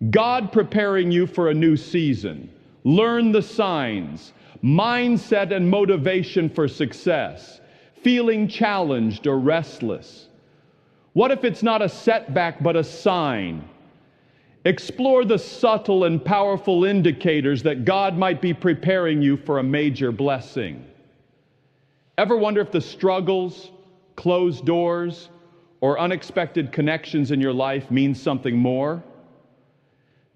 God preparing you for a new season. Learn the signs, mindset and motivation for success, feeling challenged or restless. What if it's not a setback but a sign? Explore the subtle and powerful indicators that God might be preparing you for a major blessing. Ever wonder if the struggles, closed doors, or unexpected connections in your life mean something more?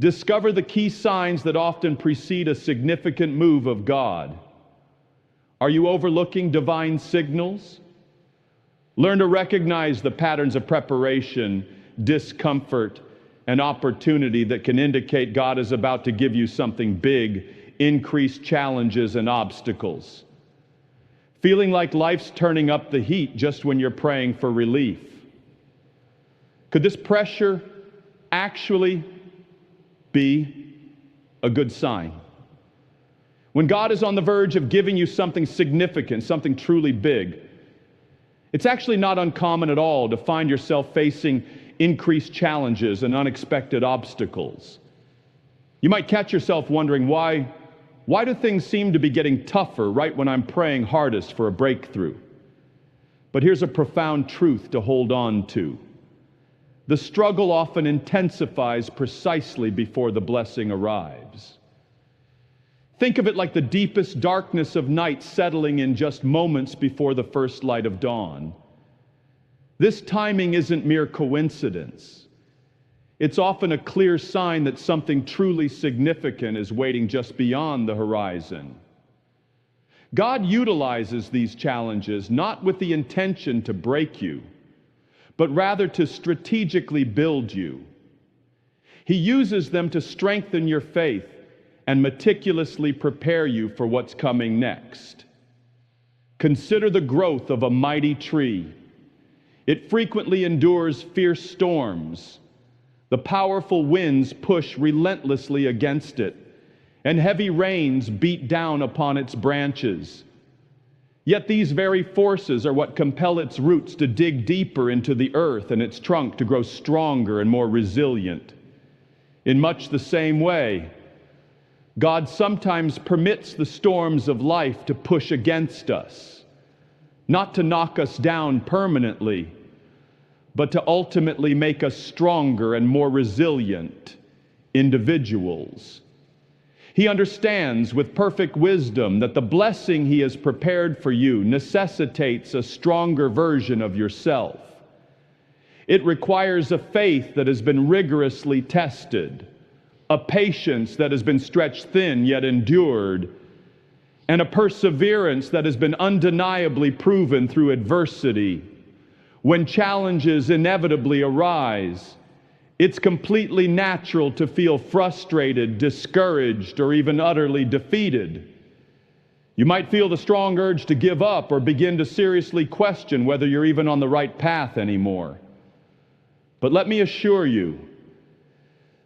Discover the key signs that often precede a significant move of God. Are you overlooking divine signals? Learn to recognize the patterns of preparation, discomfort, and opportunity that can indicate God is about to give you something big, increased challenges and obstacles. Feeling like life's turning up the heat just when you're praying for relief. Could this pressure actually be a good sign? When God is on the verge of giving you something significant, something truly big, it's actually not uncommon at all to find yourself facing increased challenges and unexpected obstacles. You might catch yourself wondering, why do things seem to be getting tougher right when I'm praying hardest for a breakthrough? But here's a profound truth to hold on to. The struggle often intensifies precisely before the blessing arrives. Think of it like the deepest darkness of night settling in just moments before the first light of dawn. This timing isn't mere coincidence. It's often a clear sign that something truly significant is waiting just beyond the horizon. God utilizes these challenges not with the intention to break you, but rather to strategically build you. He uses them to strengthen your faith and meticulously prepare you for what's coming next. Consider the growth of a mighty tree. It frequently endures fierce storms. The powerful winds push relentlessly against it, and heavy rains beat down upon its branches. Yet these very forces are what compel its roots to dig deeper into the earth and its trunk to grow stronger and more resilient. In much the same way, God sometimes permits the storms of life to push against us, not to knock us down permanently, but to ultimately make us stronger and more resilient individuals. He understands with perfect wisdom that the blessing He has prepared for you necessitates a stronger version of yourself. It requires a faith that has been rigorously tested, a patience that has been stretched thin yet endured, and a perseverance that has been undeniably proven through adversity. When challenges inevitably arise, it's completely natural to feel frustrated, discouraged, or even utterly defeated. You might feel the strong urge to give up or begin to seriously question whether you're even on the right path anymore. But let me assure you,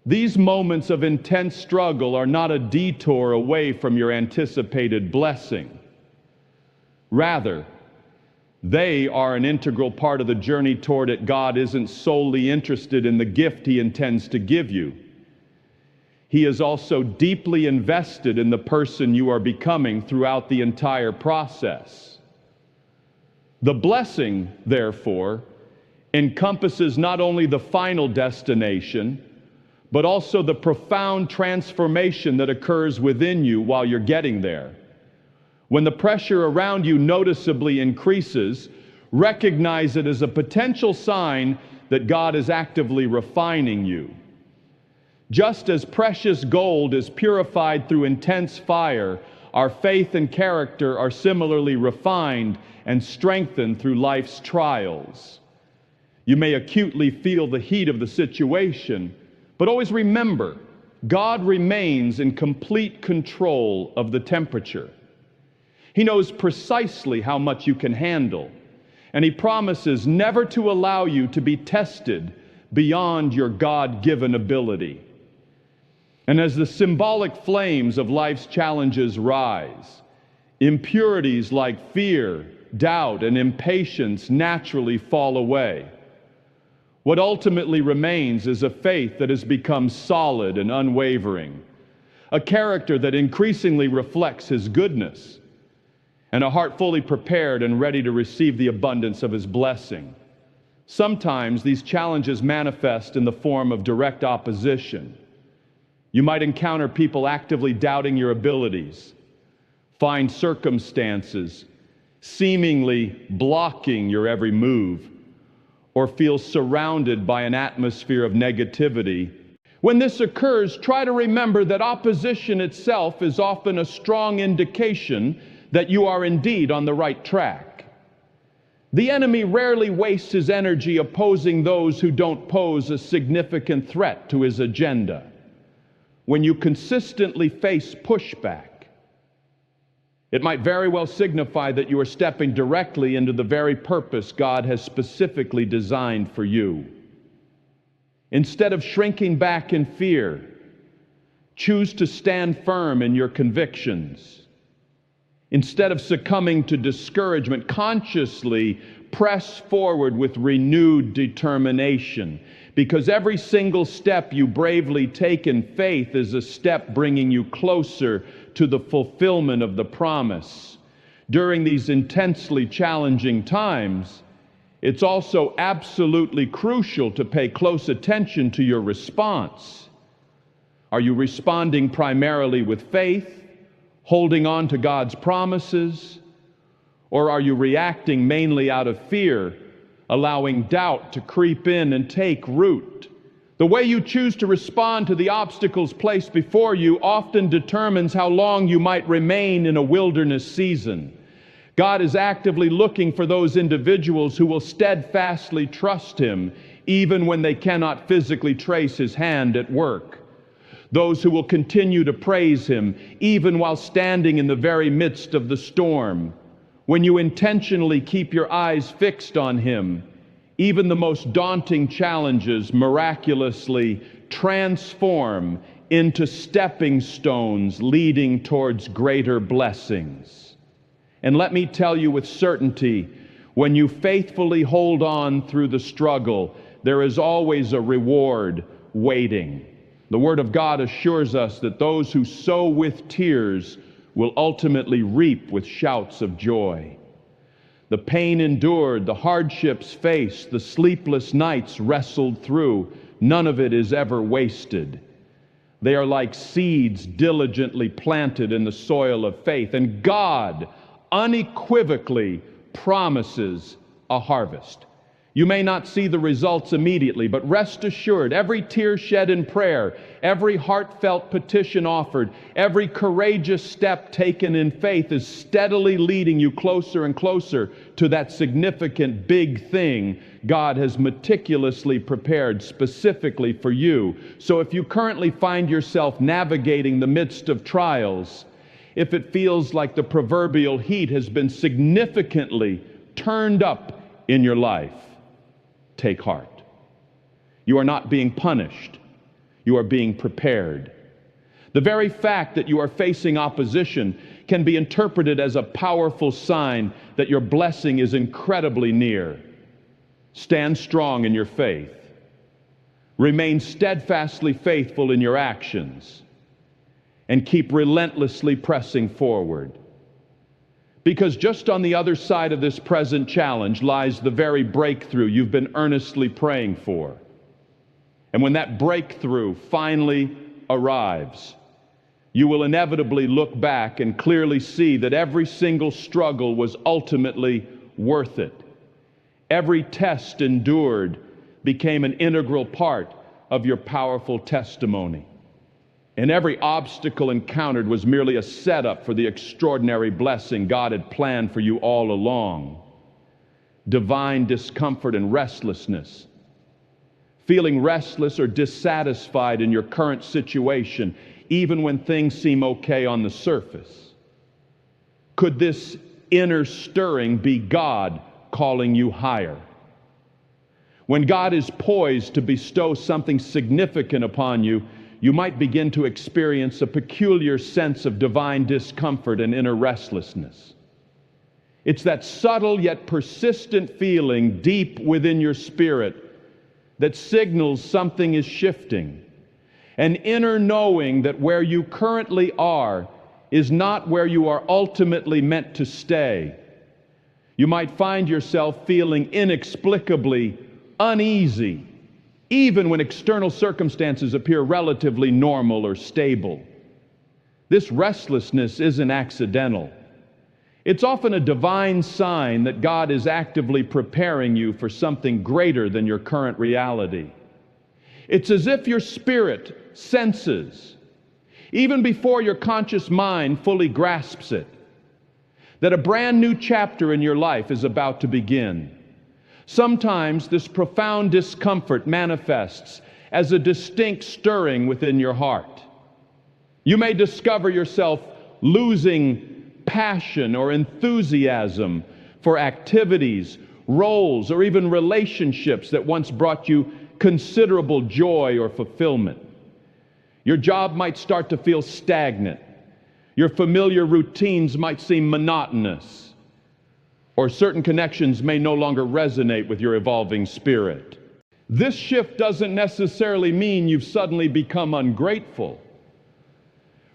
these moments of intense struggle are not a detour away from your anticipated blessing. Rather, they are an integral part of the journey toward it. God isn't solely interested in the gift He intends to give you. He is also deeply invested in the person you are becoming throughout the entire process. The blessing, therefore, encompasses not only the final destination, but also the profound transformation that occurs within you while you're getting there. When the pressure around you noticeably increases, recognize it as a potential sign that God is actively refining you. Just as precious gold is purified through intense fire, our faith and character are similarly refined and strengthened through life's trials. You may acutely feel the heat of the situation, but always remember, God remains in complete control of the temperature. He knows precisely how much you can handle, and He promises never to allow you to be tested beyond your God-given ability. And as the symbolic flames of life's challenges rise, impurities like fear, doubt, and impatience naturally fall away. What ultimately remains is a faith that has become solid and unwavering, a character that increasingly reflects His goodness, and a heart fully prepared and ready to receive the abundance of His blessing. Sometimes these challenges manifest in the form of direct opposition. You might encounter people actively doubting your abilities, find circumstances seemingly blocking your every move, or feel surrounded by an atmosphere of negativity. When this occurs, try to remember that opposition itself is often a strong indication that you are indeed on the right track. The enemy rarely wastes his energy opposing those who don't pose a significant threat to his agenda. When you consistently face pushback, it might very well signify that you are stepping directly into the very purpose God has specifically designed for you. Instead of shrinking back in fear, choose to stand firm in your convictions. Instead of succumbing to discouragement, consciously press forward with renewed determination, because every single step you bravely take in faith is a step bringing you closer to the fulfillment of the promise. During these intensely challenging times, it's also absolutely crucial to pay close attention to your response. Are you responding primarily with faith, holding on to God's promises, or are you reacting mainly out of fear, allowing doubt to creep in and take root? The way you choose to respond to the obstacles placed before you often determines how long you might remain in a wilderness season. God is actively looking for those individuals who will steadfastly trust Him, even when they cannot physically trace His hand at work. Those who will continue to praise Him, even while standing in the very midst of the storm. When you intentionally keep your eyes fixed on Him, even the most daunting challenges miraculously transform into stepping stones leading towards greater blessings. And let me tell you with certainty, when you faithfully hold on through the struggle, there is always a reward waiting. The Word of God assures us that those who sow with tears will ultimately reap with shouts of joy. The pain endured, the hardships faced, the sleepless nights wrestled through, none of it is ever wasted. They are like seeds diligently planted in the soil of faith, and God unequivocally promises a harvest. You may not see the results immediately, but rest assured, every tear shed in prayer, every heartfelt petition offered, every courageous step taken in faith is steadily leading you closer and closer to that significant big thing God has meticulously prepared specifically for you. So if you currently find yourself navigating the midst of trials, if it feels like the proverbial heat has been significantly turned up in your life, take heart. You are not being punished. You are being prepared. The very fact that you are facing opposition can be interpreted as a powerful sign that your blessing is incredibly near. Stand strong in your faith. Remain steadfastly faithful in your actions. And keep relentlessly pressing forward. Because just on the other side of this present challenge lies the very breakthrough you've been earnestly praying for. And when that breakthrough finally arrives, you will inevitably look back and clearly see that every single struggle was ultimately worth it. Every test endured became an integral part of your powerful testimony. And every obstacle encountered was merely a setup for the extraordinary blessing God had planned for you all along. Divine discomfort and restlessness. Feeling restless or dissatisfied in your current situation, even when things seem okay on the surface. Could this inner stirring be God calling you higher? When God is poised to bestow something significant upon you, you might begin to experience a peculiar sense of divine discomfort and inner restlessness. It's that subtle yet persistent feeling deep within your spirit that signals something is shifting. An inner knowing that where you currently are is not where you are ultimately meant to stay. You might find yourself feeling inexplicably uneasy, even when external circumstances appear relatively normal or stable. This restlessness isn't accidental. It's often a divine sign that God is actively preparing you for something greater than your current reality. It's as if your spirit senses, even before your conscious mind fully grasps it, that a brand new chapter in your life is about to begin. Sometimes this profound discomfort manifests as a distinct stirring within your heart. You may discover yourself losing passion or enthusiasm for activities, roles, or even relationships that once brought you considerable joy or fulfillment. Your job might start to feel stagnant. Your familiar routines might seem monotonous, or certain connections may no longer resonate with your evolving spirit. This shift doesn't necessarily mean you've suddenly become ungrateful.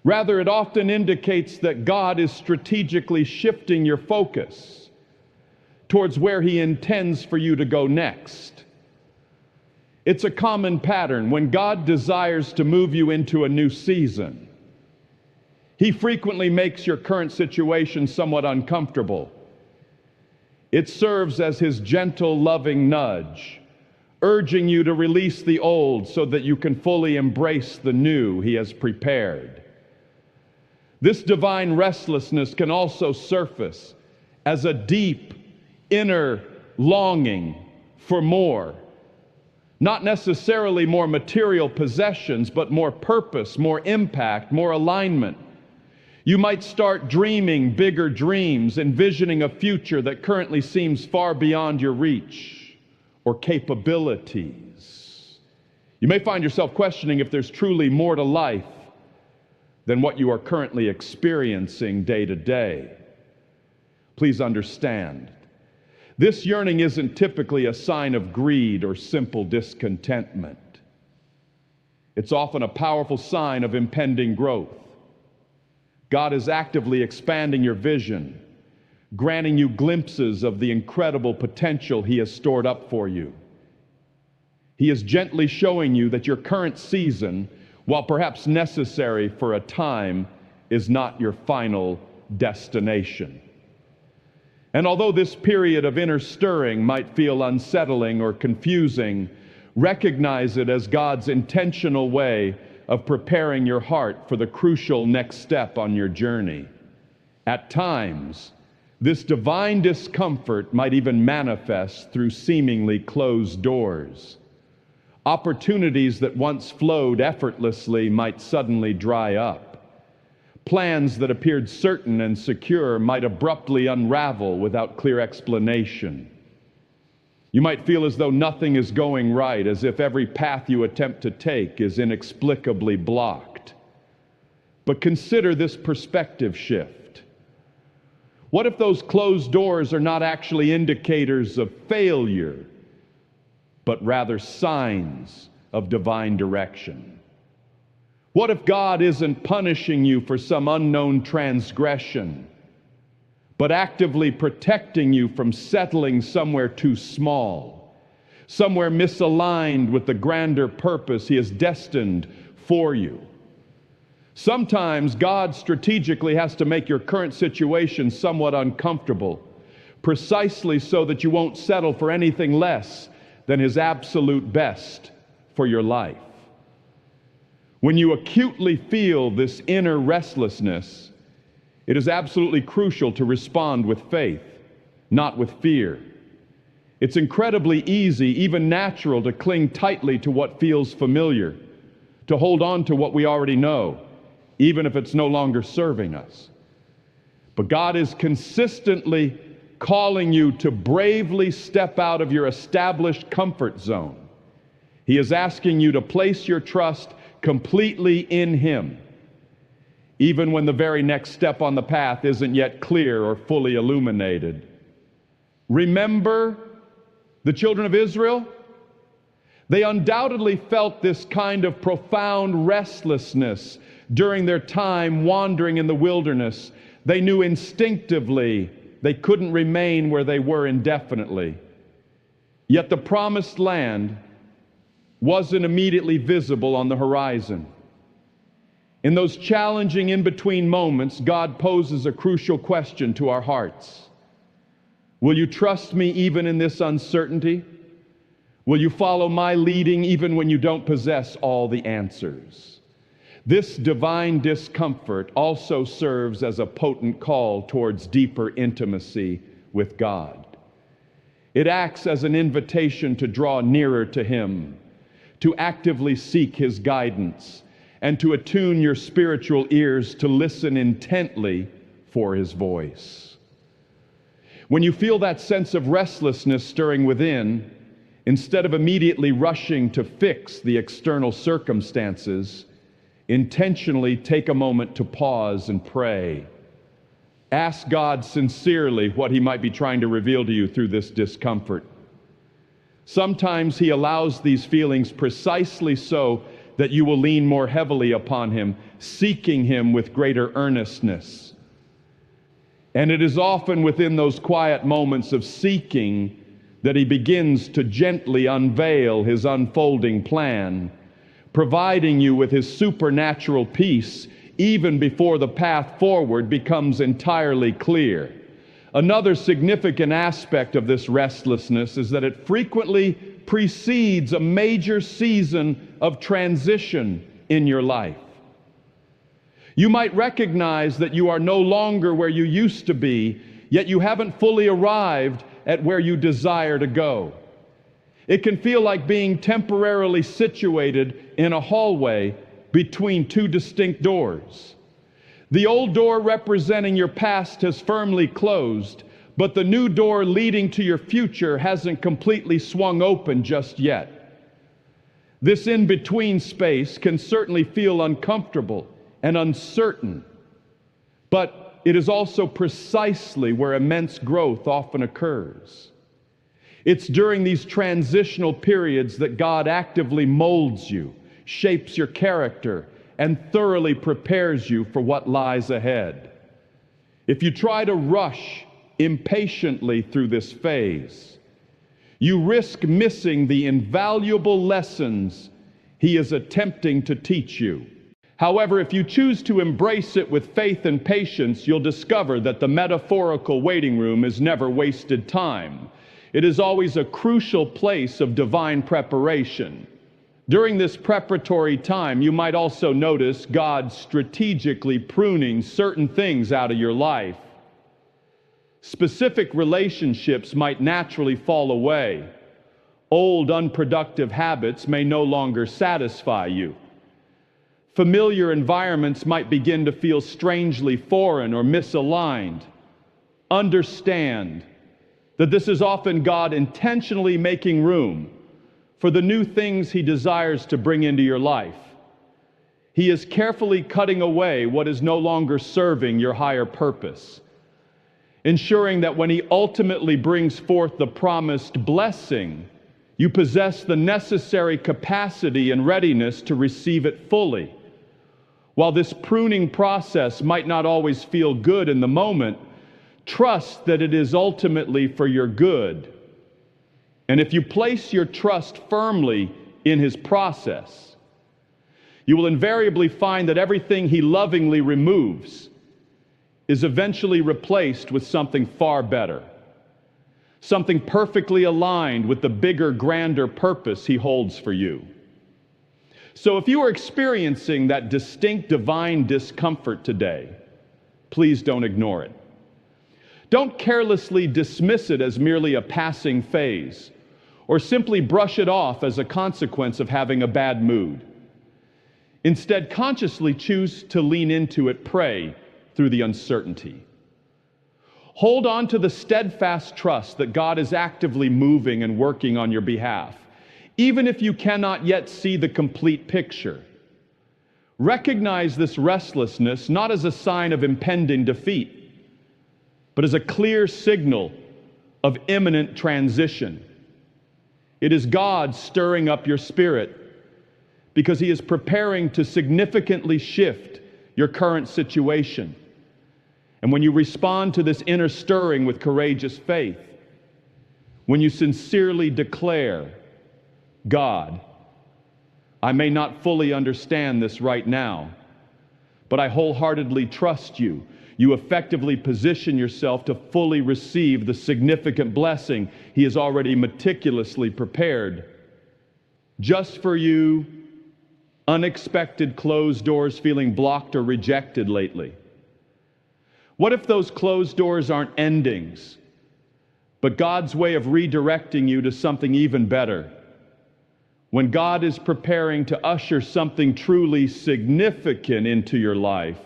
Rather, it often indicates that God is strategically shifting your focus towards where He intends for you to go next. It's a common pattern. When God desires to move you into a new season, He frequently makes your current situation somewhat uncomfortable. It serves as His gentle, loving nudge, urging you to release the old so that you can fully embrace the new He has prepared. This divine restlessness can also surface as a deep inner longing for more. Not necessarily more material possessions, but more purpose, more impact, more alignment. You might start dreaming bigger dreams, envisioning a future that currently seems far beyond your reach or capabilities. You may find yourself questioning if there's truly more to life than what you are currently experiencing day to day. Please understand, this yearning isn't typically a sign of greed or simple discontentment. It's often a powerful sign of impending growth. God is actively expanding your vision, granting you glimpses of the incredible potential He has stored up for you. He is gently showing you that your current season, while perhaps necessary for a time, is not your final destination. And although this period of inner stirring might feel unsettling or confusing, recognize it as God's intentional way of preparing your heart for the crucial next step on your journey. At times, this divine discomfort might even manifest through seemingly closed doors. Opportunities that once flowed effortlessly might suddenly dry up. Plans that appeared certain and secure might abruptly unravel without clear explanation. You might feel as though nothing is going right, as if every path you attempt to take is inexplicably blocked. But consider this perspective shift. What if those closed doors are not actually indicators of failure, but rather signs of divine direction? What if God isn't punishing you for some unknown transgression, but actively protecting you from settling somewhere too small, somewhere misaligned with the grander purpose He has destined for you? Sometimes God strategically has to make your current situation somewhat uncomfortable, precisely so that you won't settle for anything less than His absolute best for your life. When you acutely feel this inner restlessness, it is absolutely crucial to respond with faith, not with fear. It's incredibly easy, even natural, to cling tightly to what feels familiar, to hold on to what we already know, even if it's no longer serving us. But God is consistently calling you to bravely step out of your established comfort zone. He is asking you to place your trust completely in Him, even when the very next step on the path isn't yet clear or fully illuminated. Remember the children of Israel? They undoubtedly felt this kind of profound restlessness during their time wandering in the wilderness. They knew instinctively they couldn't remain where they were indefinitely. Yet the promised land wasn't immediately visible on the horizon. In those challenging in-between moments, God poses a crucial question to our hearts. Will you trust me even in this uncertainty? Will you follow my leading even when you don't possess all the answers? This divine discomfort also serves as a potent call towards deeper intimacy with God. It acts as an invitation to draw nearer to Him, to actively seek His guidance, and to attune your spiritual ears to listen intently for His voice. When you feel that sense of restlessness stirring within, instead of immediately rushing to fix the external circumstances, intentionally take a moment to pause and pray. Ask God sincerely what He might be trying to reveal to you through this discomfort. Sometimes He allows these feelings precisely so that you will lean more heavily upon Him, seeking Him with greater earnestness. And it is often within those quiet moments of seeking that He begins to gently unveil His unfolding plan, providing you with His supernatural peace even before the path forward becomes entirely clear. Another significant aspect of this restlessness is that it frequently precedes a major season of transition in your life. You might recognize that you are no longer where you used to be, yet you haven't fully arrived at where you desire to go. It can feel like being temporarily situated in a hallway between two distinct doors. The old door representing your past has firmly closed, but the new door leading to your future hasn't completely swung open just yet. This in-between space can certainly feel uncomfortable and uncertain, but it is also precisely where immense growth often occurs. It's during these transitional periods that God actively molds you, shapes your character, and thoroughly prepares you for what lies ahead. If you try to rush impatiently through this phase, you risk missing the invaluable lessons He is attempting to teach you. However, if you choose to embrace it with faith and patience, you'll discover that the metaphorical waiting room is never wasted time. It is always a crucial place of divine preparation. During this preparatory time, you might also notice God strategically pruning certain things out of your life. Specific relationships might naturally fall away. Old, unproductive habits may no longer satisfy you. Familiar environments might begin to feel strangely foreign or misaligned. Understand that this is often God intentionally making room for the new things He desires to bring into your life. He is carefully cutting away what is no longer serving your higher purpose, ensuring that when He ultimately brings forth the promised blessing, you possess the necessary capacity and readiness to receive it fully. While this pruning process might not always feel good in the moment, trust that it is ultimately for your good. And if you place your trust firmly in His process, you will invariably find that everything He lovingly removes is eventually replaced with something far better, something perfectly aligned with the bigger, grander purpose He holds for you. So if you are experiencing that distinct divine discomfort today, please don't ignore it. Don't carelessly dismiss it as merely a passing phase, or simply brush it off as a consequence of having a bad mood. Instead, consciously choose to lean into it, pray through the uncertainty. Hold on to the steadfast trust that God is actively moving and working on your behalf, even if you cannot yet see the complete picture. Recognize this restlessness not as a sign of impending defeat, but as a clear signal of imminent transition. It is God stirring up your spirit because He is preparing to significantly shift your current situation. And when you respond to this inner stirring with courageous faith, when you sincerely declare, God, I may not fully understand this right now, but I wholeheartedly trust you. You effectively position yourself to fully receive the significant blessing He has already meticulously prepared. Just for you, unexpected closed doors feeling blocked or rejected lately. What if those closed doors aren't endings, but God's way of redirecting you to something even better? When God is preparing to usher something truly significant into your life,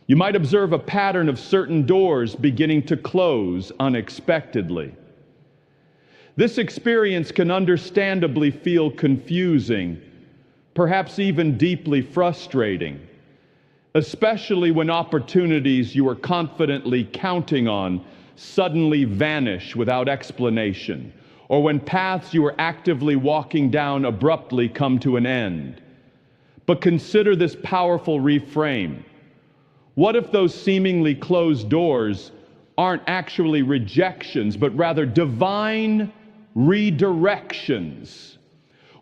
you might observe a pattern of certain doors beginning to close unexpectedly. This experience can understandably feel confusing, perhaps even deeply frustrating, especially when opportunities you were confidently counting on suddenly vanish without explanation, or when paths you were actively walking down abruptly come to an end. But consider this powerful reframe. What if those seemingly closed doors aren't actually rejections, but rather divine redirections?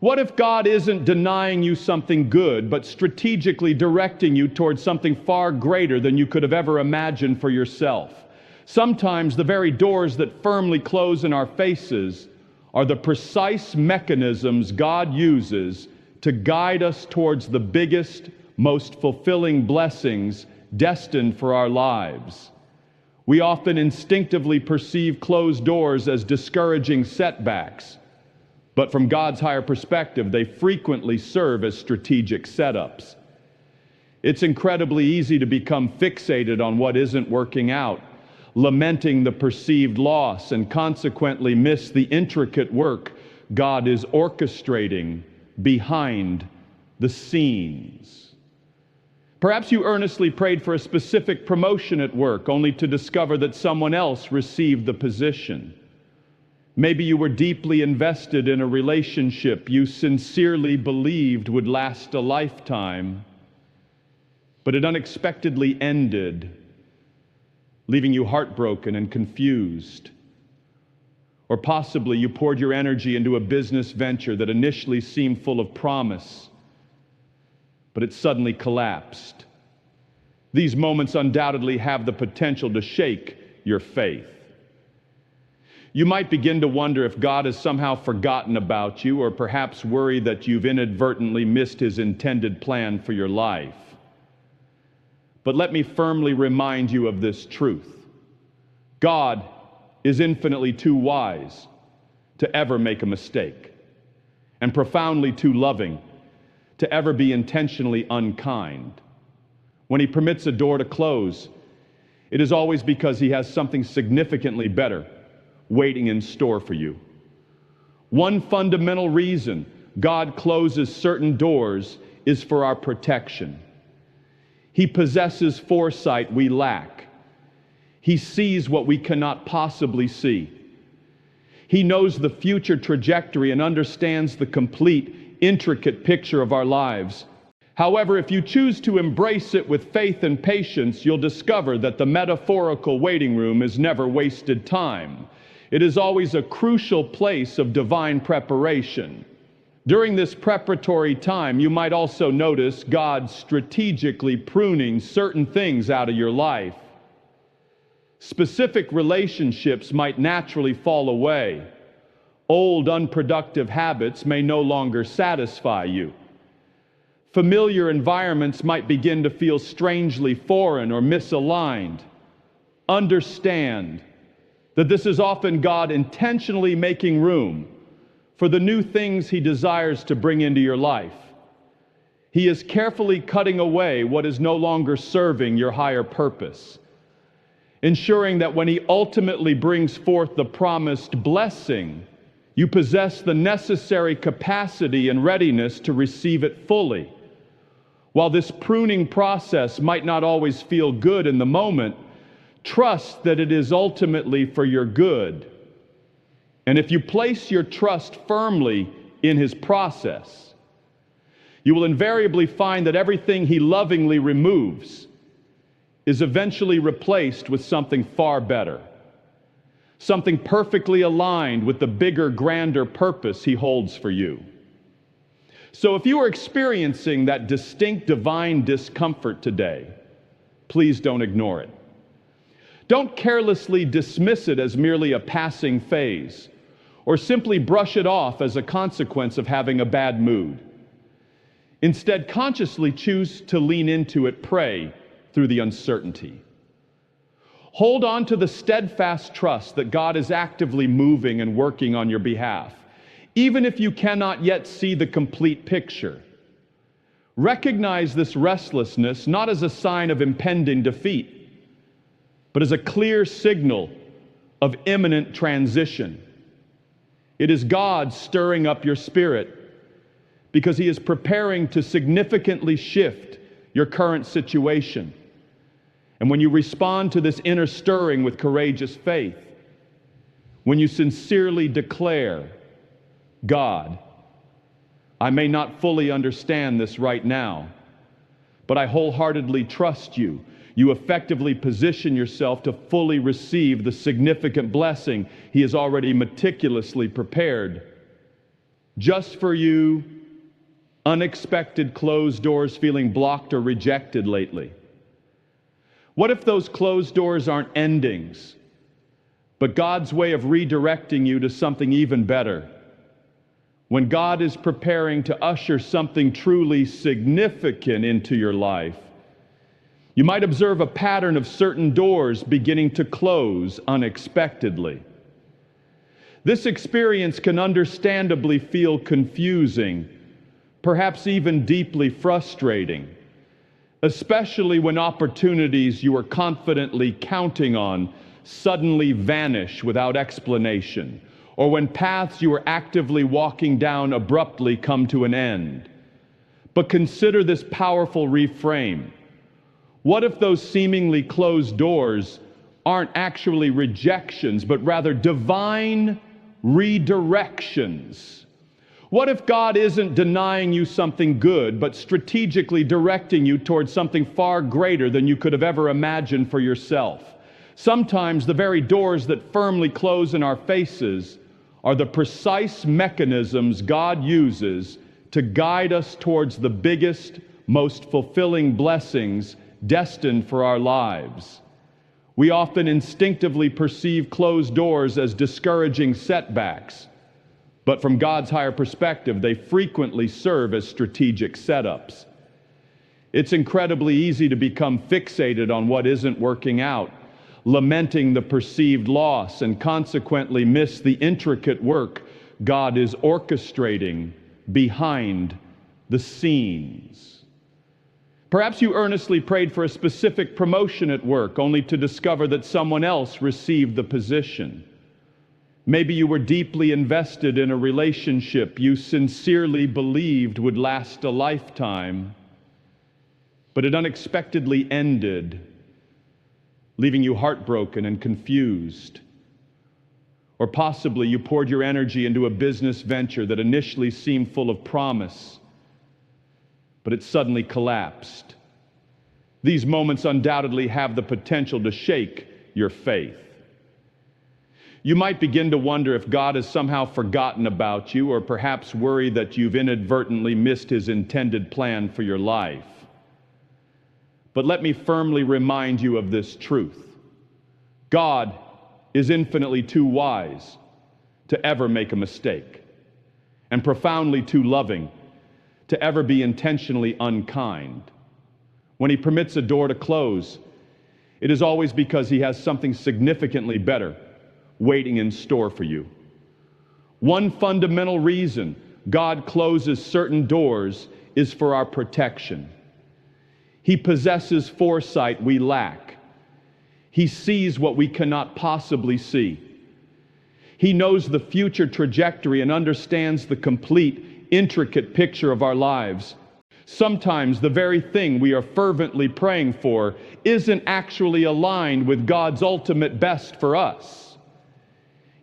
What if God isn't denying you something good, but strategically directing you towards something far greater than you could have ever imagined for yourself? Sometimes the very doors that firmly close in our faces are the precise mechanisms God uses to guide us towards the biggest, most fulfilling blessings destined for our lives. We often instinctively perceive closed doors as discouraging setbacks, but from God's higher perspective, they frequently serve as strategic setups. It's incredibly easy to become fixated on what isn't working out, lamenting the perceived loss, and consequently miss the intricate work God is orchestrating behind the scenes. Perhaps you earnestly prayed for a specific promotion at work, only to discover that someone else received the position. Maybe you were deeply invested in a relationship you sincerely believed would last a lifetime, but it unexpectedly ended, leaving you heartbroken and confused. Or possibly you poured your energy into a business venture that initially seemed full of promise, but it suddenly collapsed. These moments undoubtedly have the potential to shake your faith. You might begin to wonder if God has somehow forgotten about you, or perhaps worry that you've inadvertently missed His intended plan for your life. But let me firmly remind you of this truth. God is infinitely too wise to ever make a mistake, and profoundly too loving to ever be intentionally unkind. When He permits a door to close, it is always because He has something significantly better waiting in store for you. One fundamental reason God closes certain doors is for our protection. He possesses foresight we lack. He sees what we cannot possibly see. He knows the future trajectory and understands the complete, intricate picture of our lives. However, if you choose to embrace it with faith and patience, you'll discover that the metaphorical waiting room is never wasted time. It is always a crucial place of divine preparation. During this preparatory time, you might also notice God strategically pruning certain things out of your life. Specific relationships might naturally fall away. Old, unproductive habits may no longer satisfy you. Familiar environments might begin to feel strangely foreign or misaligned. Understand that this is often God intentionally making room for the new things He desires to bring into your life. He is carefully cutting away what is no longer serving your higher purpose, ensuring that when He ultimately brings forth the promised blessing, you possess the necessary capacity and readiness to receive it fully. While this pruning process might not always feel good in the moment, trust that it is ultimately for your good And if you place your trust firmly in His process, you will invariably find that everything He lovingly removes is eventually replaced with something far better, something perfectly aligned with the bigger, grander purpose He holds for you. So if you are experiencing that distinct divine discomfort today, please don't ignore it. Don't carelessly dismiss it as merely a passing phase, or simply brush it off as a consequence of having a bad mood. Instead, consciously choose to lean into it, pray through the uncertainty. Hold on to the steadfast trust that God is actively moving and working on your behalf, even if you cannot yet see the complete picture. Recognize this restlessness not as a sign of impending defeat, but as a clear signal of imminent transition. It is God stirring up your spirit because He is preparing to significantly shift your current situation. And when you respond to this inner stirring with courageous faith, when you sincerely declare, God, I may not fully understand this right now, but I wholeheartedly trust you. You effectively position yourself to fully receive the significant blessing He has already meticulously prepared just for you. Unexpected closed doors feeling blocked or rejected lately? What if those closed doors aren't endings, but God's way of redirecting you to something even better? When God is preparing to usher something truly significant into your life, you might observe a pattern of certain doors beginning to close unexpectedly. This experience can understandably feel confusing, perhaps even deeply frustrating, especially when opportunities you were confidently counting on suddenly vanish without explanation, or when paths you were actively walking down abruptly come to an end. But consider this powerful reframe. What if those seemingly closed doors aren't actually rejections, but rather divine redirections? What if God isn't denying you something good, but strategically directing you towards something far greater than you could have ever imagined for yourself? Sometimes the very doors that firmly close in our faces are the precise mechanisms God uses to guide us towards the biggest, most fulfilling blessings destined for our lives. We often instinctively perceive closed doors as discouraging setbacks, but from God's higher perspective, they frequently serve as strategic setups. It's incredibly easy to become fixated on what isn't working out, lamenting the perceived loss, and consequently miss the intricate work God is orchestrating behind the scenes. Perhaps you earnestly prayed for a specific promotion at work, only to discover that someone else received the position. Maybe you were deeply invested in a relationship you sincerely believed would last a lifetime, but it unexpectedly ended, leaving you heartbroken and confused. Or possibly you poured your energy into a business venture that initially seemed full of promise, but it suddenly collapsed. These moments undoubtedly have the potential to shake your faith. You might begin to wonder if God has somehow forgotten about you, or perhaps worry that you've inadvertently missed His intended plan for your life. But let me firmly remind you of this truth. God is infinitely too wise to ever make a mistake, and profoundly too loving to ever be intentionally unkind. When He permits a door to close, it is always because He has something significantly better waiting in store for you. One fundamental reason God closes certain doors is for our protection. He possesses foresight we lack. He sees what we cannot possibly see. He knows the future trajectory and understands the complete, intricate picture of our lives. Sometimes the very thing we are fervently praying for isn't actually aligned with God's ultimate best for us.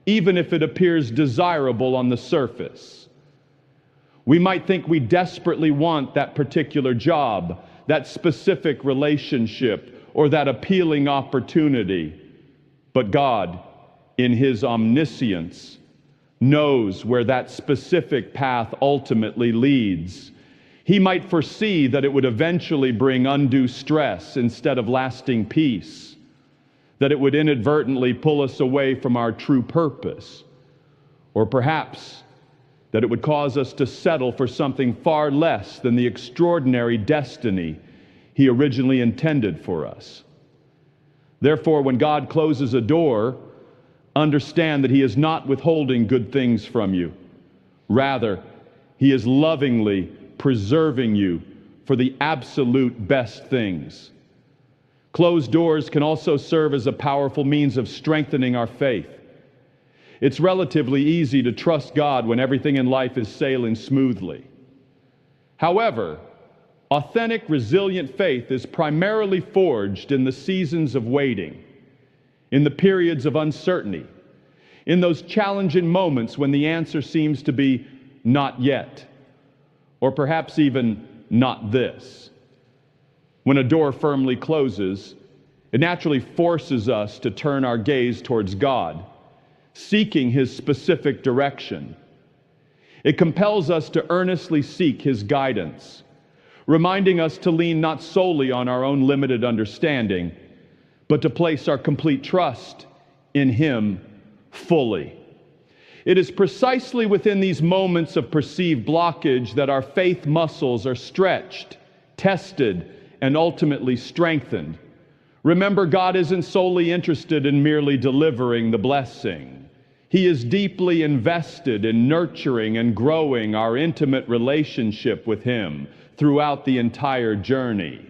even if it appears desirable on the surface. We might think we desperately want that particular job, that specific relationship, or that appealing opportunity. But God, in His omniscience, knows where that specific path ultimately leads. He might foresee that it would eventually bring undue stress instead of lasting peace, that it would inadvertently pull us away from our true purpose, or perhaps that it would cause us to settle for something far less than the extraordinary destiny He originally intended for us. Therefore, when God closes a door, understand that He is not withholding good things from you. Rather, He is lovingly preserving you for the absolute best things. Closed doors can also serve as a powerful means of strengthening our faith. It's relatively easy to trust God when everything in life is sailing smoothly. However, authentic, resilient faith is primarily forged in the seasons of waiting, in the periods of uncertainty, in those challenging moments when the answer seems to be not yet, or perhaps even not this. When a door firmly closes, it naturally forces us to turn our gaze towards God, seeking His specific direction. It compels us to earnestly seek His guidance, reminding us to lean not solely on our own limited understanding, but to place our complete trust in Him fully. It is precisely within these moments of perceived blockage that our faith muscles are stretched, tested, and ultimately strengthened. Remember, God isn't solely interested in merely delivering the blessing. He is deeply invested in nurturing and growing our intimate relationship with Him throughout the entire journey.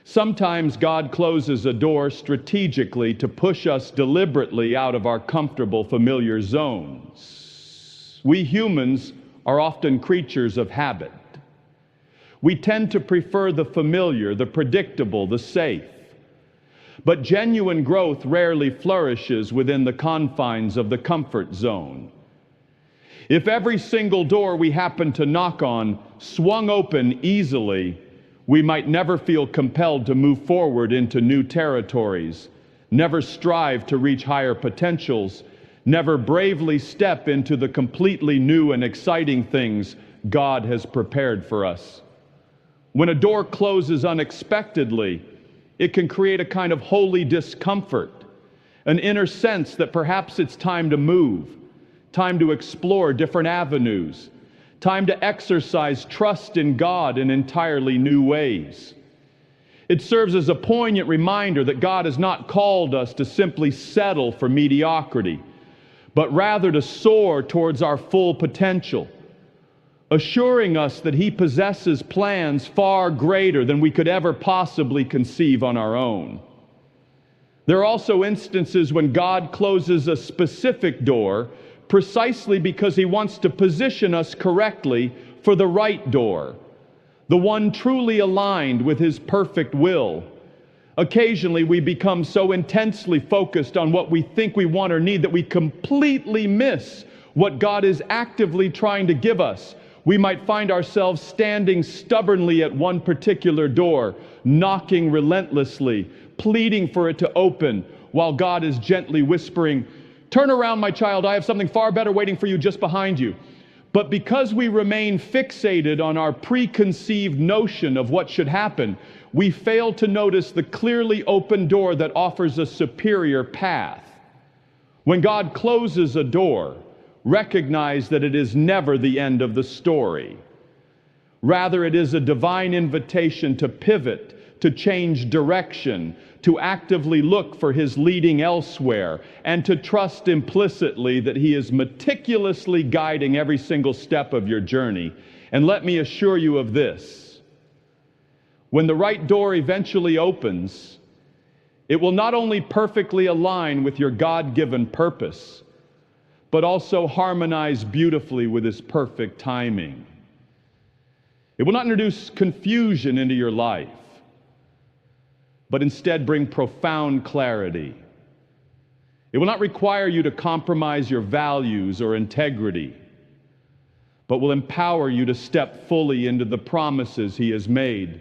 Sometimes God closes a door strategically to push us deliberately out of our comfortable, familiar zones. We humans are often creatures of habit. We tend to prefer the familiar, the predictable, the safe. But genuine growth rarely flourishes within the confines of the comfort zone. If every single door we happen to knock on swung open easily, we might never feel compelled to move forward into new territories, never strive to reach higher potentials, never bravely step into the completely new and exciting things God has prepared for us. When a door closes unexpectedly, it can create a kind of holy discomfort, an inner sense that perhaps it's time to move, time to explore different avenues, time to exercise trust in God in entirely new ways. It serves as a poignant reminder that God has not called us to simply settle for mediocrity, but rather to soar towards our full potential, assuring us that He possesses plans far greater than we could ever possibly conceive on our own. There are also instances when God closes a specific door precisely because He wants to position us correctly for the right door, the one truly aligned with His perfect will. Occasionally, we become so intensely focused on what we think we want or need that we completely miss what God is actively trying to give us. We might find ourselves standing stubbornly at one particular door, knocking relentlessly, pleading for it to open, while God is gently whispering, "Turn around, my child, I have something far better waiting for you just behind you." But because we remain fixated on our preconceived notion of what should happen, we fail to notice the clearly open door that offers a superior path. When God closes a door, recognize that it is never the end of the story. Rather, it is a divine invitation to pivot, to change direction, to actively look for His leading elsewhere, and to trust implicitly that He is meticulously guiding every single step of your journey. And let me assure you of this: when the right door eventually opens, it will not only perfectly align with your God-given purpose, but also harmonize beautifully with His perfect timing. It will not introduce confusion into your life, but instead bring profound clarity. It will not require you to compromise your values or integrity, but will empower you to step fully into the promises He has made.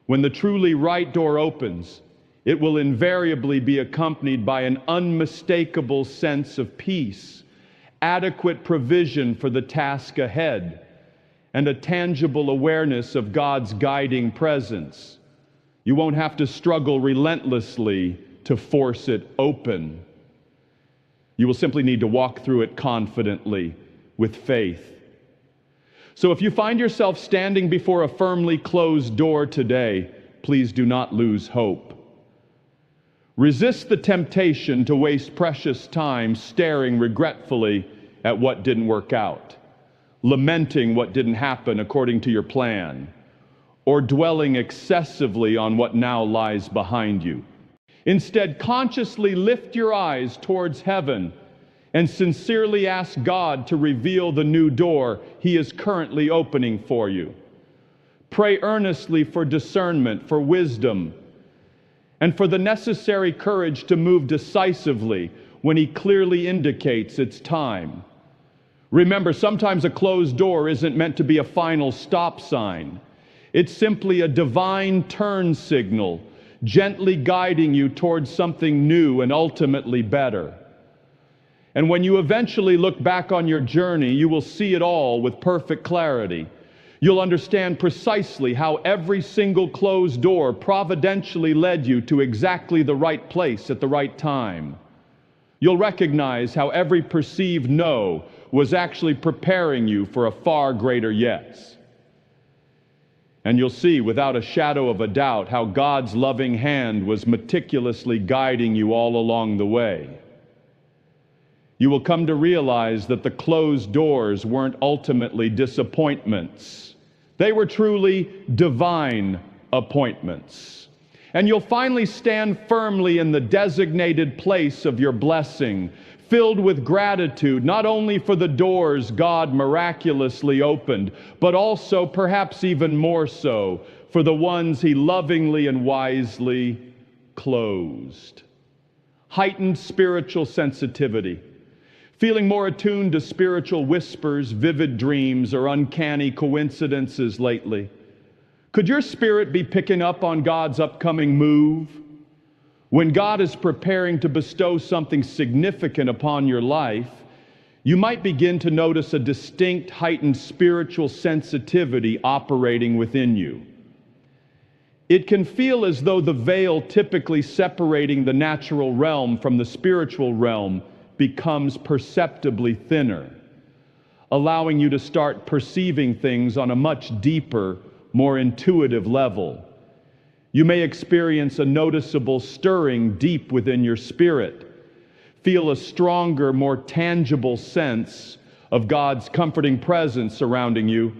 When the truly right door opens, it will invariably be accompanied by an unmistakable sense of peace, adequate provision for the task ahead, and a tangible awareness of God's guiding presence. You won't have to struggle relentlessly to force it open. You will simply need to walk through it confidently with faith. So if you find yourself standing before a firmly closed door today, please do not lose hope. Resist the temptation to waste precious time staring regretfully at what didn't work out, lamenting what didn't happen according to your plan, or dwelling excessively on what now lies behind you. Instead, consciously lift your eyes towards heaven and sincerely ask God to reveal the new door He is currently opening for you. Pray earnestly for discernment, for wisdom, and for the necessary courage to move decisively when He clearly indicates it's time. Remember, sometimes a closed door isn't meant to be a final stop sign. It's simply a divine turn signal, gently guiding you towards something new and ultimately better. And when you eventually look back on your journey, you will see it all with perfect clarity. You'll understand precisely how every single closed door providentially led you to exactly the right place at the right time. You'll recognize how every perceived no was actually preparing you for a far greater yes. And you'll see without a shadow of a doubt how God's loving hand was meticulously guiding you all along the way. You will come to realize that the closed doors weren't ultimately disappointments. They were truly divine appointments. And you'll finally stand firmly in the designated place of your blessing, filled with gratitude, not only for the doors God miraculously opened, but also, perhaps even more so, for the ones He lovingly and wisely closed. Heightened spiritual sensitivity, feeling more attuned to spiritual whispers, vivid dreams, or uncanny coincidences lately? Could your spirit be picking up on God's upcoming move? When God is preparing to bestow something significant upon your life, you might begin to notice a distinct heightened spiritual sensitivity operating within you. It can feel as though the veil typically separating the natural realm from the spiritual realm becomes perceptibly thinner, allowing you to start perceiving things on a much deeper, more intuitive level. You may experience a noticeable stirring deep within your spirit, feel a stronger, more tangible sense of God's comforting presence surrounding you,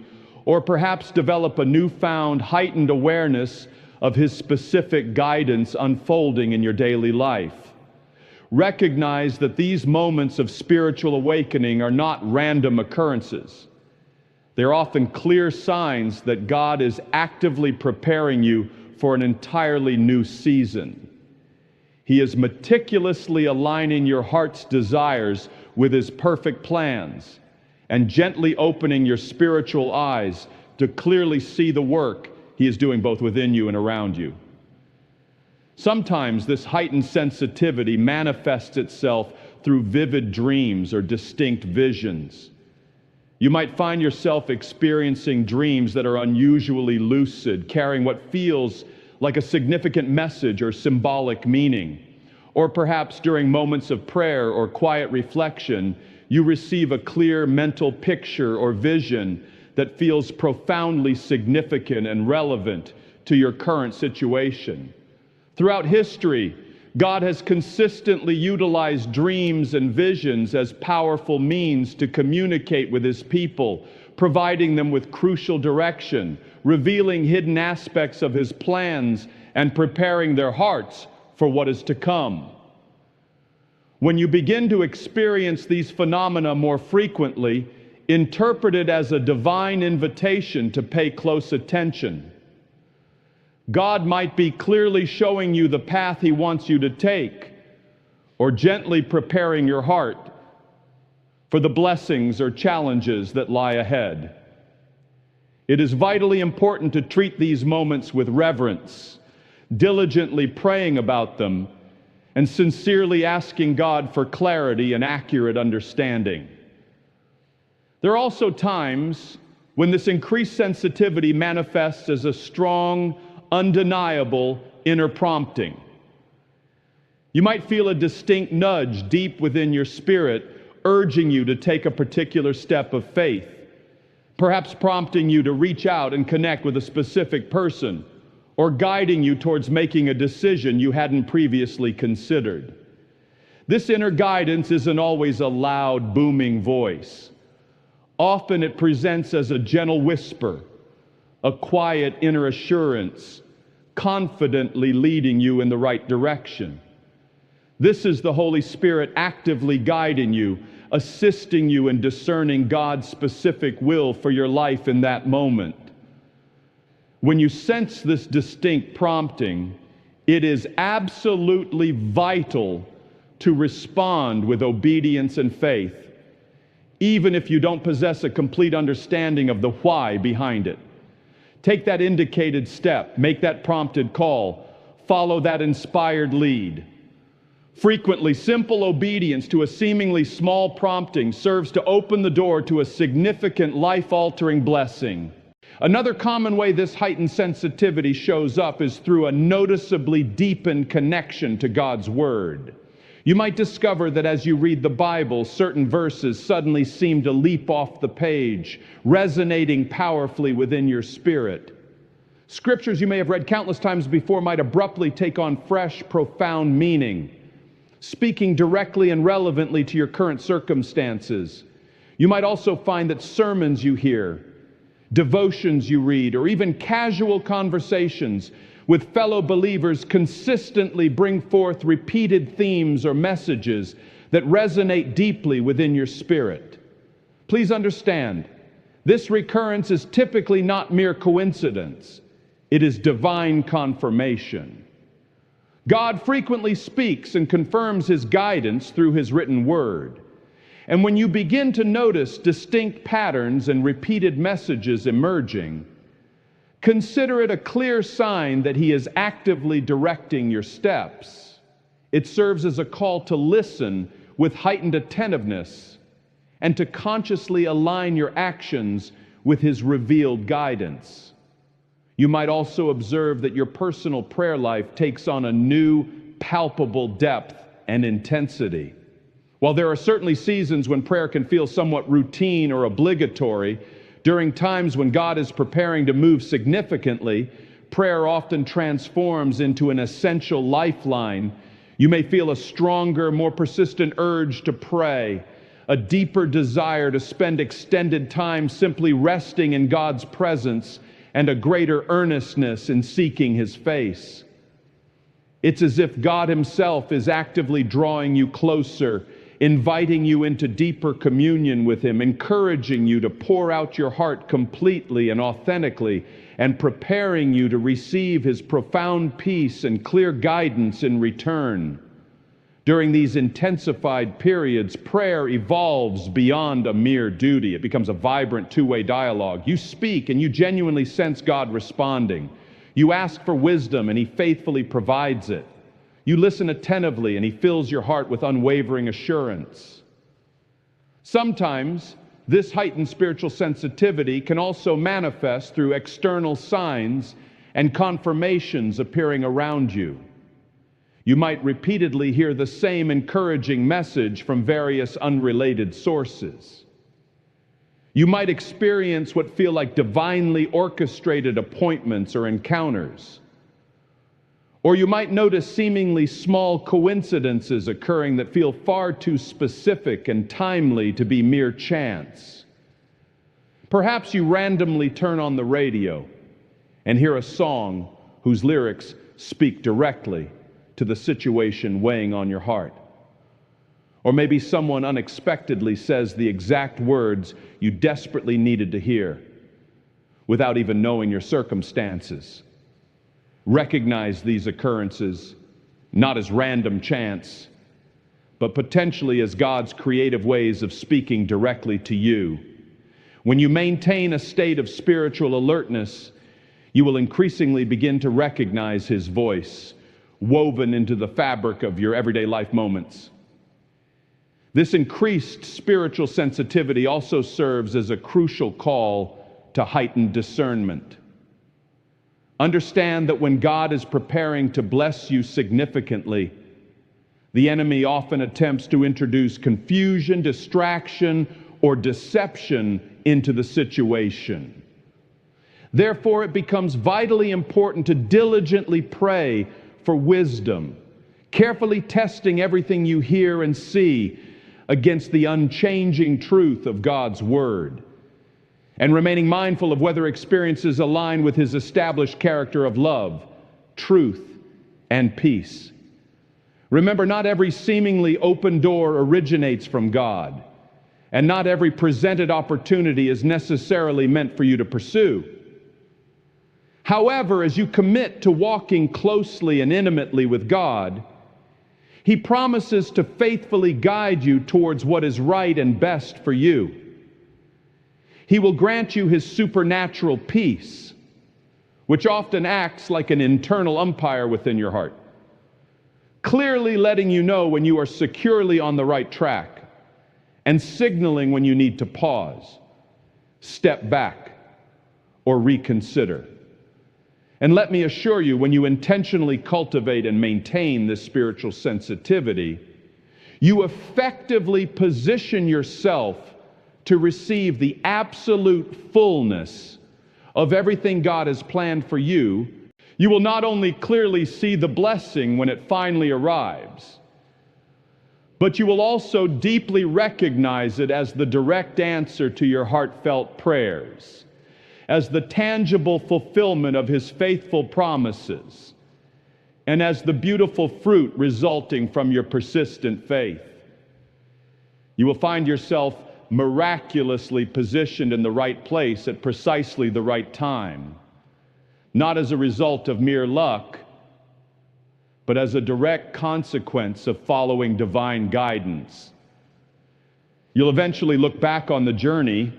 or perhaps develop a newfound, heightened awareness of His specific guidance unfolding in your daily life. Recognize that these moments of spiritual awakening are not random occurrences. They're often clear signs that God is actively preparing you for an entirely new season. He is meticulously aligning your heart's desires with His perfect plans and gently opening your spiritual eyes to clearly see the work He is doing both within you and around you. Sometimes this heightened sensitivity manifests itself through vivid dreams or distinct visions. You might find yourself experiencing dreams that are unusually lucid, carrying what feels like a significant message or symbolic meaning. Or perhaps during moments of prayer or quiet reflection, you receive a clear mental picture or vision that feels profoundly significant and relevant to your current situation. Throughout history, God has consistently utilized dreams and visions as powerful means to communicate with His people, providing them with crucial direction, revealing hidden aspects of His plans, and preparing their hearts for what is to come. When you begin to experience these phenomena more frequently, interpret it as a divine invitation to pay close attention. God might be clearly showing you the path He wants you to take, or gently preparing your heart for the blessings or challenges that lie ahead. It is vitally important to treat these moments with reverence, diligently praying about them, and sincerely asking God for clarity and accurate understanding. There are also times when this increased sensitivity manifests as a strong, undeniable inner prompting. You might feel a distinct nudge deep within your spirit urging you to take a particular step of faith, perhaps prompting you to reach out and connect with a specific person, or guiding you towards making a decision you hadn't previously considered. This inner guidance isn't always a loud, booming voice. Often it presents as a gentle whisper, a quiet inner assurance, confidently leading you in the right direction. This is the Holy Spirit actively guiding you, assisting you in discerning God's specific will for your life in that moment. When you sense this distinct prompting, it is absolutely vital to respond with obedience and faith, even if you don't possess a complete understanding of the why behind it. Take that indicated step, make that prompted call, follow that inspired lead. Frequently, simple obedience to a seemingly small prompting serves to open the door to a significant life-altering blessing. Another common way this heightened sensitivity shows up is through a noticeably deepened connection to God's Word. You might discover that as you read the Bible, certain verses suddenly seem to leap off the page, resonating powerfully within your spirit. Scriptures you may have read countless times before might abruptly take on fresh, profound meaning, speaking directly and relevantly to your current circumstances. You might also find that sermons you hear, devotions you read, or even casual conversations with fellow believers consistently bring forth repeated themes or messages that resonate deeply within your spirit. Please understand, this recurrence is typically not mere coincidence. It is divine confirmation. God frequently speaks and confirms His guidance through His written word. And when you begin to notice distinct patterns and repeated messages emerging, consider it a clear sign that He is actively directing your steps. It serves as a call to listen with heightened attentiveness and to consciously align your actions with His revealed guidance. You might also observe that your personal prayer life takes on a new, palpable depth and intensity. While there are certainly seasons when prayer can feel somewhat routine or obligatory, during times when God is preparing to move significantly, prayer often transforms into an essential lifeline. You may feel a stronger, more persistent urge to pray, a deeper desire to spend extended time simply resting in God's presence, and a greater earnestness in seeking His face. It's as if God Himself is actively drawing you closer, inviting you into deeper communion with Him, encouraging you to pour out your heart completely and authentically, and preparing you to receive His profound peace and clear guidance in return. During these intensified periods, prayer evolves beyond a mere duty. It becomes a vibrant two-way dialogue. You speak and you genuinely sense God responding. You ask for wisdom and He faithfully provides it. You listen attentively and He fills your heart with unwavering assurance. Sometimes this heightened spiritual sensitivity can also manifest through external signs and confirmations appearing around you. You might repeatedly hear the same encouraging message from various unrelated sources. You might experience what feel like divinely orchestrated appointments or encounters. Or you might notice seemingly small coincidences occurring that feel far too specific and timely to be mere chance. Perhaps you randomly turn on the radio and hear a song whose lyrics speak directly to the situation weighing on your heart. Or maybe someone unexpectedly says the exact words you desperately needed to hear without even knowing your circumstances. Recognize these occurrences not as random chance, but potentially as God's creative ways of speaking directly to you. When you maintain a state of spiritual alertness, you will increasingly begin to recognize His voice woven into the fabric of your everyday life moments. This increased spiritual sensitivity also serves as a crucial call to heightened discernment. Understand that when God is preparing to bless you significantly, the enemy often attempts to introduce confusion, distraction, or deception into the situation. Therefore, it becomes vitally important to diligently pray for wisdom, carefully testing everything you hear and see against the unchanging truth of God's Word, and remaining mindful of whether experiences align with His established character of love, truth, and peace. Remember, not every seemingly open door originates from God, and not every presented opportunity is necessarily meant for you to pursue. However, as you commit to walking closely and intimately with God, He promises to faithfully guide you towards what is right and best for you. He will grant you His supernatural peace, which often acts like an internal umpire within your heart, clearly letting you know when you are securely on the right track and signaling when you need to pause, step back, or reconsider. And let me assure you, when you intentionally cultivate and maintain this spiritual sensitivity, you effectively position yourself to receive the absolute fullness of everything God has planned for you. You will not only clearly see the blessing when it finally arrives, but you will also deeply recognize it as the direct answer to your heartfelt prayers, as the tangible fulfillment of His faithful promises, and as the beautiful fruit resulting from your persistent faith. You will find yourself miraculously positioned in the right place at precisely the right time, not as a result of mere luck, but as a direct consequence of following divine guidance. You'll eventually look back on the journey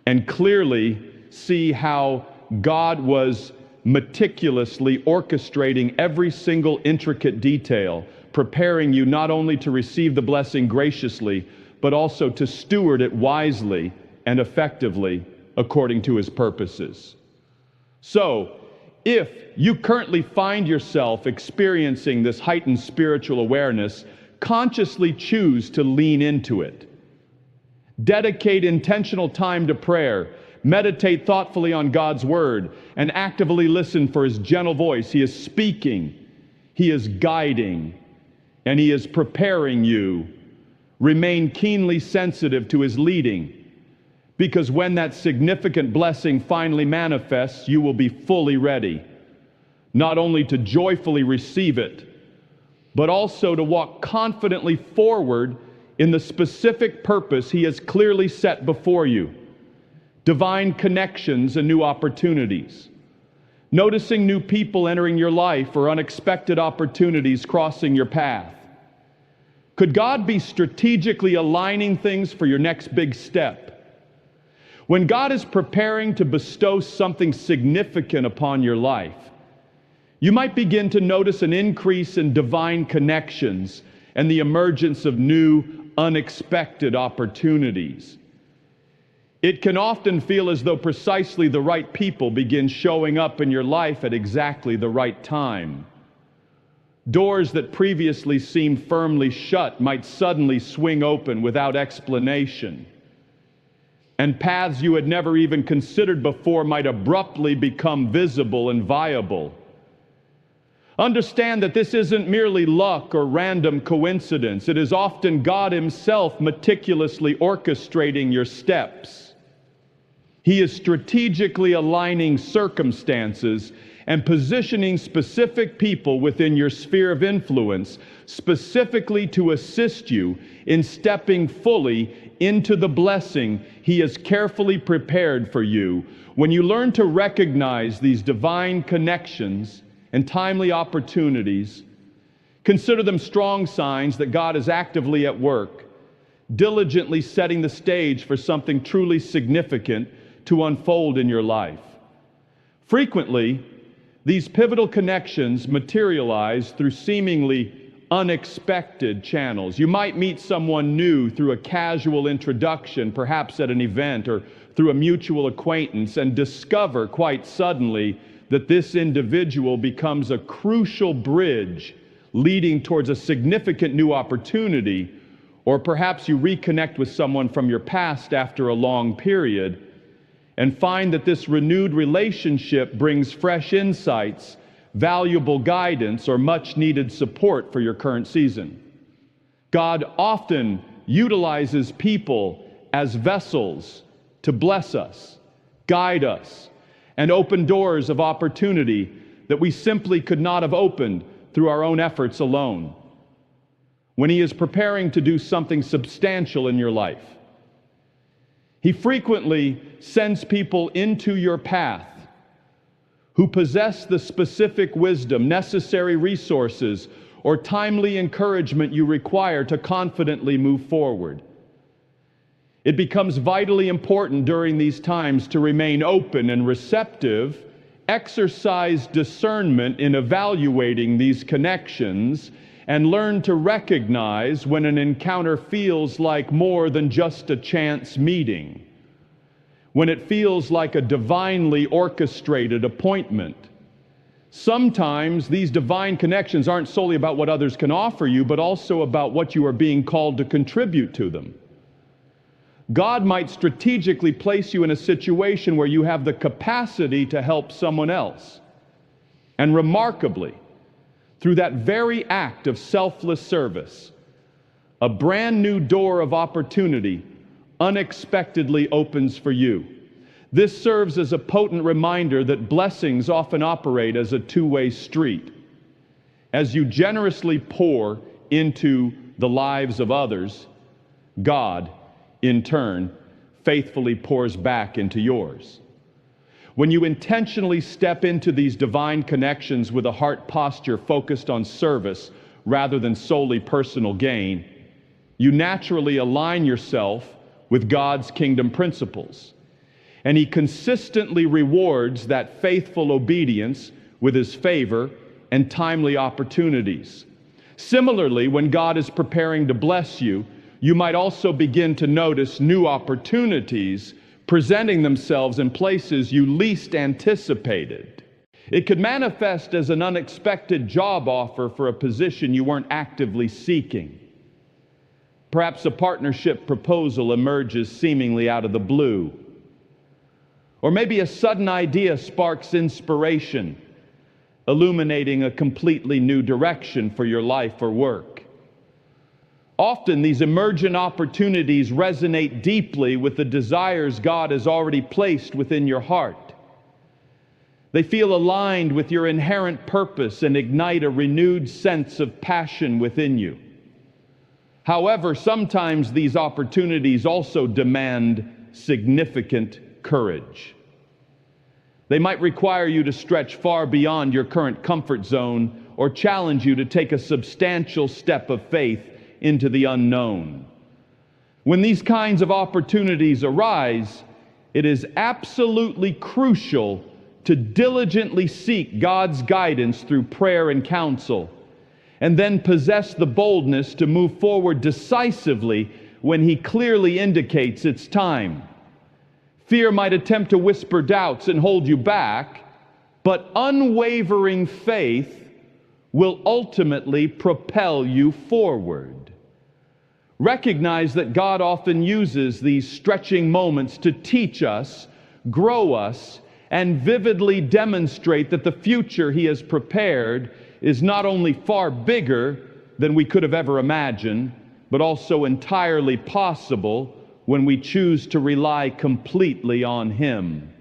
and clearly see how God was meticulously orchestrating every single intricate detail, preparing you not only to receive the blessing graciously, but also to steward it wisely and effectively according to His purposes. So, if you currently find yourself experiencing this heightened spiritual awareness, consciously choose to lean into it. Dedicate intentional time to prayer. Meditate thoughtfully on God's Word and actively listen for His gentle voice. He is speaking, He is guiding, and He is preparing you. Remain keenly sensitive to His leading, because when that significant blessing finally manifests, you will be fully ready, not only to joyfully receive it, but also to walk confidently forward in the specific purpose He has clearly set before you. Divine connections and new opportunities. Noticing new people entering your life or unexpected opportunities crossing your path. Could God be strategically aligning things for your next big step? When God is preparing to bestow something significant upon your life, you might begin to notice an increase in divine connections and the emergence of new, unexpected opportunities. It can often feel as though precisely the right people begin showing up in your life at exactly the right time. Doors that previously seemed firmly shut might suddenly swing open without explanation. And paths you had never even considered before might abruptly become visible and viable. Understand that this isn't merely luck or random coincidence. It is often God Himself meticulously orchestrating your steps. He is strategically aligning circumstances and positioning specific people within your sphere of influence, specifically to assist you in stepping fully into the blessing He has carefully prepared for you. When you learn to recognize these divine connections and timely opportunities, Consider them strong signs that God is actively at work, diligently setting the stage for something truly significant to unfold in your life. Frequently, these pivotal connections materialize through seemingly unexpected channels. You might meet someone new through a casual introduction, perhaps at an event or through a mutual acquaintance, and discover quite suddenly that this individual becomes a crucial bridge leading towards a significant new opportunity. Or perhaps you reconnect with someone from your past after a long period and find that this renewed relationship brings fresh insights, valuable guidance, or much needed support for your current season. God often utilizes people as vessels to bless us, guide us, and open doors of opportunity that we simply could not have opened through our own efforts alone. When He is preparing to do something substantial in your life, He frequently sends people into your path who possess the specific wisdom, necessary resources, or timely encouragement you require to confidently move forward. It becomes vitally important during these times to remain open and receptive, exercise discernment in evaluating these connections, and learn to recognize when an encounter feels like more than just a chance meeting, when it feels like a divinely orchestrated appointment. Sometimes these divine connections aren't solely about what others can offer you, but also about what you are being called to contribute to them. God might strategically place you in a situation where you have the capacity to help someone else. And remarkably, through that very act of selfless service, a brand new door of opportunity unexpectedly opens for you. This serves as a potent reminder that blessings often operate as a two-way street. As you generously pour into the lives of others, God, in turn, faithfully pours back into yours. When you intentionally step into these divine connections with a heart posture focused on service rather than solely personal gain, you naturally align yourself with God's kingdom principles. And He consistently rewards that faithful obedience with His favor and timely opportunities. Similarly, when God is preparing to bless you, you might also begin to notice new opportunities presenting themselves in places you least anticipated. It could manifest as an unexpected job offer for a position you weren't actively seeking. Perhaps a partnership proposal emerges seemingly out of the blue. Or maybe a sudden idea sparks inspiration, illuminating a completely new direction for your life or work. Often these emergent opportunities resonate deeply with the desires God has already placed within your heart. They feel aligned with your inherent purpose and ignite a renewed sense of passion within you. However, sometimes these opportunities also demand significant courage. They might require you to stretch far beyond your current comfort zone or challenge you to take a substantial step of faith into the unknown. When these kinds of opportunities arise, it is absolutely crucial to diligently seek God's guidance through prayer and counsel, and then possess the boldness to move forward decisively when He clearly indicates it's time. Fear might attempt to whisper doubts and hold you back, but unwavering faith will ultimately propel you forward. Recognize that God often uses these stretching moments to teach us, grow us, and vividly demonstrate that the future He has prepared is not only far bigger than we could have ever imagined, but also entirely possible when we choose to rely completely on Him.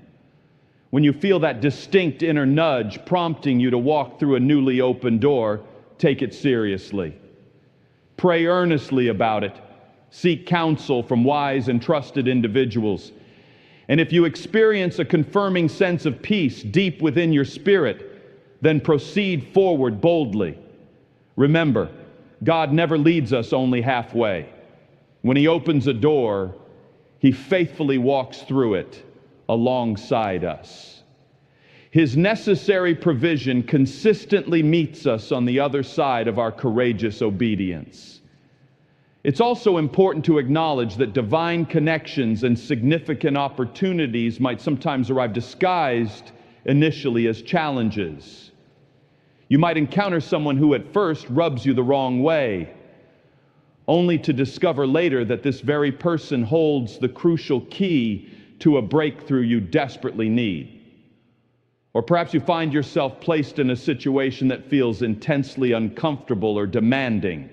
When you feel that distinct inner nudge prompting you to walk through a newly opened door, take it seriously. Pray earnestly about it. Seek counsel from wise and trusted individuals. And if you experience a confirming sense of peace deep within your spirit, then proceed forward boldly. Remember, God never leads us only halfway. When He opens a door, He faithfully walks through it alongside us. His necessary provision consistently meets us on the other side of our courageous obedience. It's also important to acknowledge that divine connections and significant opportunities might sometimes arrive disguised initially as challenges. You might encounter someone who at first rubs you the wrong way, only to discover later that this very person holds the crucial key to a breakthrough you desperately need. Or perhaps you find yourself placed in a situation that feels intensely uncomfortable or demanding,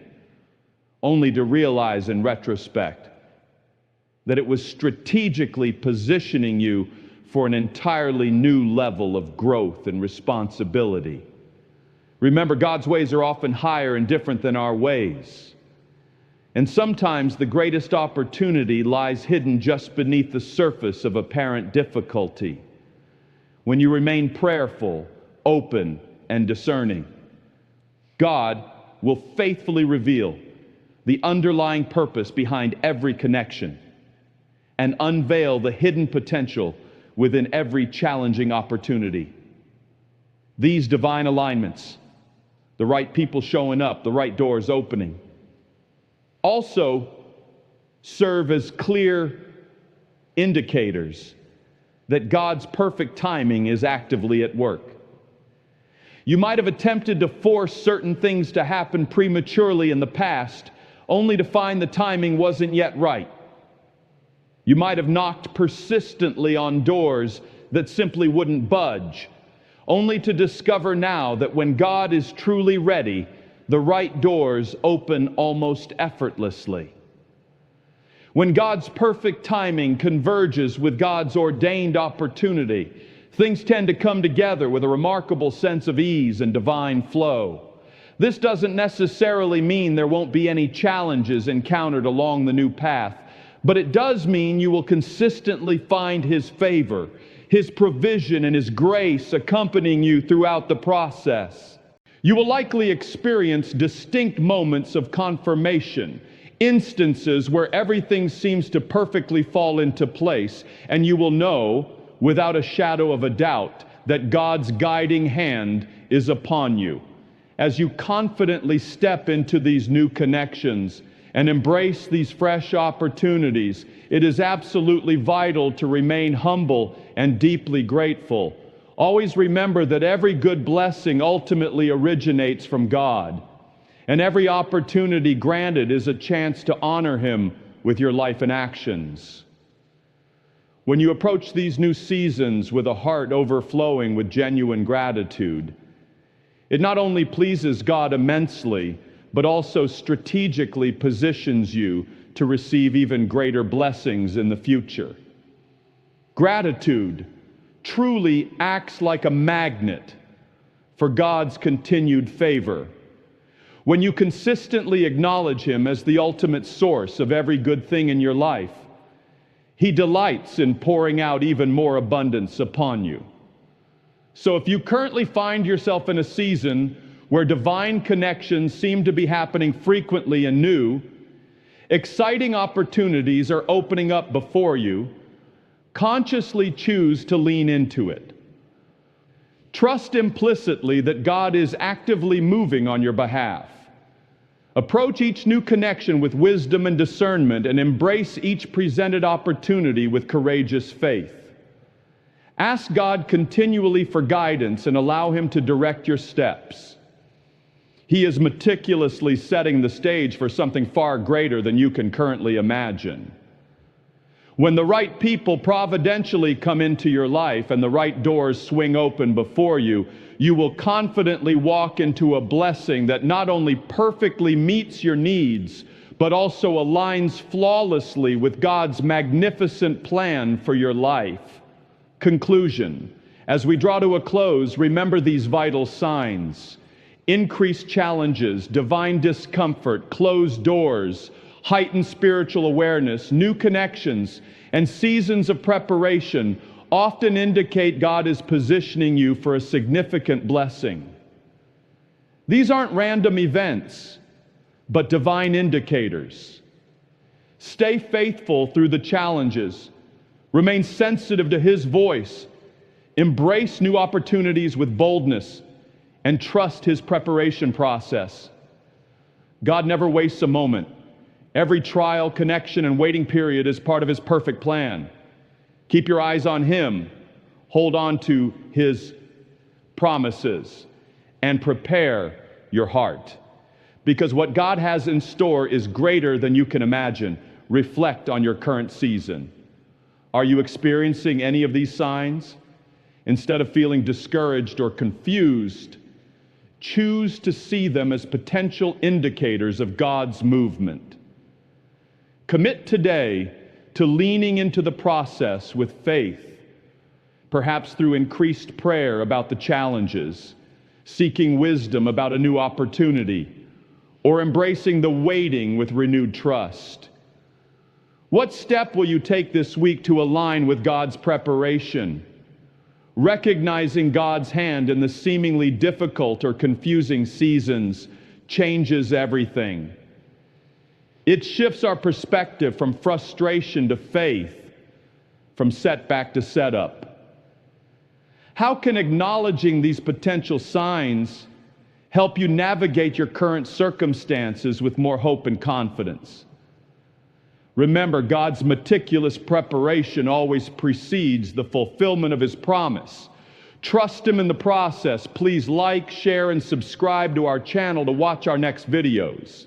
only to realize in retrospect that it was strategically positioning you for an entirely new level of growth and responsibility. Remember, God's ways are often higher and different than our ways. And sometimes the greatest opportunity lies hidden just beneath the surface of apparent difficulty. When you remain prayerful, open, and discerning, God will faithfully reveal the underlying purpose behind every connection and unveil the hidden potential within every challenging opportunity. These divine alignments, the right people showing up, the right doors opening, also serve as clear indicators that God's perfect timing is actively at work. You might have attempted to force certain things to happen prematurely in the past, only to find the timing wasn't yet right. You might have knocked persistently on doors that simply wouldn't budge, only to discover now that when God is truly ready, the right doors open almost effortlessly. When God's perfect timing converges with God's ordained opportunity, things tend to come together with a remarkable sense of ease and divine flow. This doesn't necessarily mean there won't be any challenges encountered along the new path, but it does mean you will consistently find His favor, His provision, and His grace accompanying you throughout the process. You will likely experience distinct moments of confirmation, instances where everything seems to perfectly fall into place, and you will know, without a shadow of a doubt, that God's guiding hand is upon you. As you confidently step into these new connections and embrace these fresh opportunities, it is absolutely vital to remain humble and deeply grateful. Always remember that every good blessing ultimately originates from God, and every opportunity granted is a chance to honor Him with your life and actions. When you approach these new seasons with a heart overflowing with genuine gratitude, it not only pleases God immensely, but also strategically positions you to receive even greater blessings in the future. Gratitude truly acts like a magnet for God's continued favor. When you consistently acknowledge Him as the ultimate source of every good thing in your life, He delights in pouring out even more abundance upon you. So if you currently find yourself in a season where divine connections seem to be happening frequently and new, exciting opportunities are opening up before you, consciously choose to lean into it. Trust implicitly that God is actively moving on your behalf. Approach each new connection with wisdom and discernment, and embrace each presented opportunity with courageous faith. Ask God continually for guidance and allow Him to direct your steps. He is meticulously setting the stage for something far greater than you can currently imagine. When the right people providentially come into your life and the right doors swing open before you, you will confidently walk into a blessing that not only perfectly meets your needs, but also aligns flawlessly with God's magnificent plan for your life. Conclusion. As we draw to a close, remember these vital signs: increased challenges, divine discomfort, closed doors, heightened spiritual awareness, new connections, and seasons of preparation often indicate God is positioning you for a significant blessing. These aren't random events, but divine indicators. Stay faithful through the challenges. Remain sensitive to His voice. Embrace new opportunities with boldness and trust His preparation process. God never wastes a moment. Every trial, connection, and waiting period is part of His perfect plan. Keep your eyes on Him. Hold on to His promises and prepare your heart. Because what God has in store is greater than you can imagine. Reflect on your current season. Are you experiencing any of these signs? Instead of feeling discouraged or confused, choose to see them as potential indicators of God's movement. Commit today to leaning into the process with faith, perhaps through increased prayer about the challenges, seeking wisdom about a new opportunity, or embracing the waiting with renewed trust. What step will you take this week to align with God's preparation? Recognizing God's hand in the seemingly difficult or confusing seasons changes everything. It shifts our perspective from frustration to faith, from setback to setup. How can acknowledging these potential signs help you navigate your current circumstances with more hope and confidence? Remember, God's meticulous preparation always precedes the fulfillment of His promise. Trust Him in the process. Please like, share, and subscribe to our channel to watch our next videos.